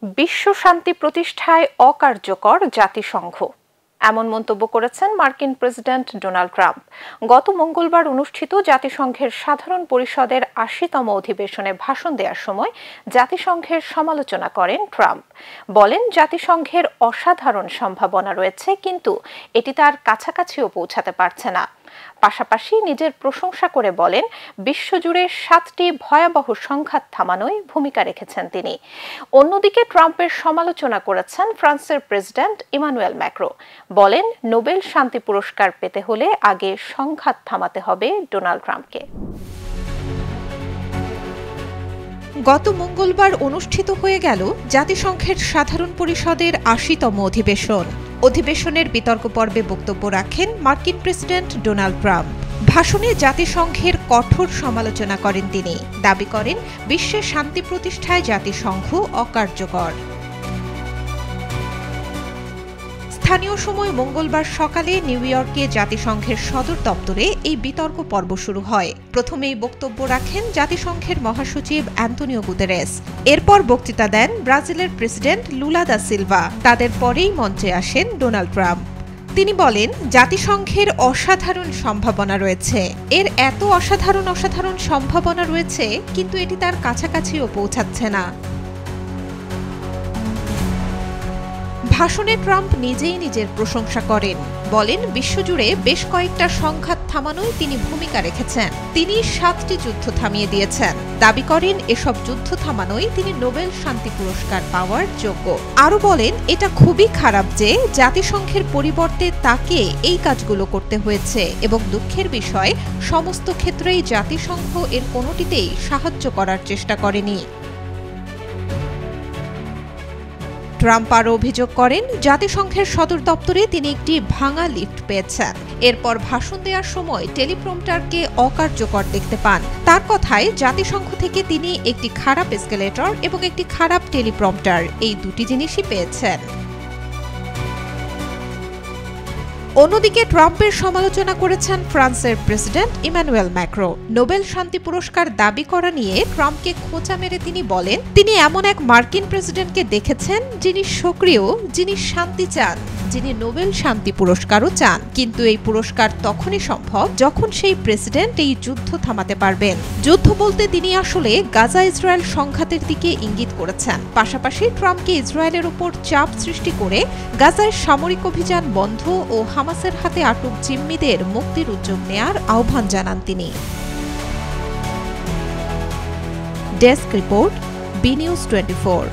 বিশ্ব শান্তি প্রতিষ্ঠায় অকার্যকর জাতিসংঘ, এমন মন্তব্য করেছেন মার্কিন প্রেসিডেন্ট ডোনাল্ড ট্রাম্প। গত মঙ্গলবার অনুষ্ঠিত জাতিসংঘের সাধারণ পরিষদের ৮০তম অধিবেশনে ভাষণ দেওয়ার সময় জাতিসংঘের সমালোচনা করেন ট্রাম্প। বলেন, জাতিসংঘের অসাধারণ সম্ভাবনা রয়েছে, কিন্তু এটি তার কাছাকাছিও পৌঁছাতে পারছে না। পাশাপাশি নিজের প্রশংসা করে বলেন, বিশ্বজুড়ে ৭টি ভয়াবহ সংঘাত থামানোয় ভূমিকা রেখেছেন তিনি। অন্যদিকে ট্রাম্পের সমালোচনা করেছেন ফ্রান্সের প্রেসিডেন্ট ইমানুয়েল ম্যাক্রো। বলেন, নোবেল শান্তি পুরস্কার পেতে হলে আগে সংঘাত থামাতে হবে ডোনাল্ড ট্রাম্পকে। গত মঙ্গলবার অনুষ্ঠিত হয়ে গেল জাতিসংঘের সাধারণ পরিষদের ৮০তম অধিবেশন। অধিবেশনের বিতর্ক পর্বে বক্তব্য রাখেন মার্কিন প্রেসিডেন্ট ডোনাল্ড ট্রাম্প। ভাষণে জাতিসংঘের কঠোর সমালোচনা করেন তিনি। দাবি করেন, বিশ্বে শান্তি প্রতিষ্ঠায় জাতিসংঘ অকার্যকর। স্থানীয় সময় মঙ্গলবার সকালে নিউ ইয়র্কে জাতিসংঘের সদর দপ্তরে এই বিতর্ক পর্ব শুরু হয়। প্রথমেই বক্তব্য রাখেন জাতিসংঘের মহাসচিব অ্যান্তোনিও গুতেরেস। এরপর বক্তৃতা দেন ব্রাজিলের প্রেসিডেন্ট লুলা দা সিলভা। তাদের পরেই মঞ্চে আসেন ডোনাল্ড ট্রাম্প। তিনি বলেন, জাতিসংঘের অসাধারণ সম্ভাবনা রয়েছে। এর এত অসাধারণ সম্ভাবনা রয়েছে, কিন্তু এটি তার কাছাকাছিও পৌঁছাচ্ছে না। ভাষণে ট্রাম্প নিজেই নিজের প্রশংসা করেন। বলেন, বিশ্বজুড়ে বেশ কয়েকটা সংঘাত থামানোয় তিনি ভূমিকা রেখেছেন। তিনি ৭টি যুদ্ধ থামিয়ে দিয়েছেন। দাবি করেন, এসব যুদ্ধ থামানোয় তিনি নোবেল শান্তি পুরস্কার পাওয়ার যোগ্য। আরও বলেন, এটা খুবই খারাপ যে জাতিসংঘের পরিবর্তে তাকে এই কাজগুলো করতে হয়েছে, এবং দুঃখের বিষয়, সমস্ত ক্ষেত্রেই জাতিসংঘ এর কোনোটিতেই সাহায্য করার চেষ্টা করেনি। ট্রাম্প আরও অভিযোগ করেন, জাতিসংঘের সদর দপ্তরে তিনি একটি ভাঙা লিফট পেয়েছেন। এরপর ভাষণ দেওয়ার সময় টেলিপ্রম্পটারকে অকার্যকর দেখতে পান। তার কথায়, জাতিসংঘ থেকে তিনি একটি খারাপ এসকেলেটর এবং একটি খারাপ টেলিপ্রম্পটার, এই দুটি জিনিসই পেয়েছেন। অন্যদিকে ট্রাম্পের সমালোচনা করেছেন ফ্রান্সের প্রেসিডেন্ট ইমানুয়েল ম্যাক্রো। নোবেল শান্তি পুরস্কার দাবি করা নিয়ে ট্রাম্পকে খোঁচা মেরে তিনি বলেন, তিনি এমন এক মার্কিন প্রেসিডেন্টকে দেখেছেন যিনি সক্রিয়, যিনি শান্তি চান, যিনি নোবেল শান্তি পুরস্কারও চান। কিন্তু এই পুরস্কার তখনই সম্ভব যখন সেই প্রেসিডেন্ট এই যুদ্ধ থামাতে পারবেন। যুদ্ধ বলতে তিনি আসলে গাজা ইসরায়েল সংঘাতের দিকে ইঙ্গিত করেছেন। পাশাপাশি ট্রাম্পকে ইসরায়েলের উপর চাপ সৃষ্টি করে গাজায় সামরিক অভিযান বন্ধ ও হামাসের হাতে আটক জিম্মিদের মুক্তির উদ্যোগ নেয়ার আহ্বান জানান তিনি। Desk report, B news 24।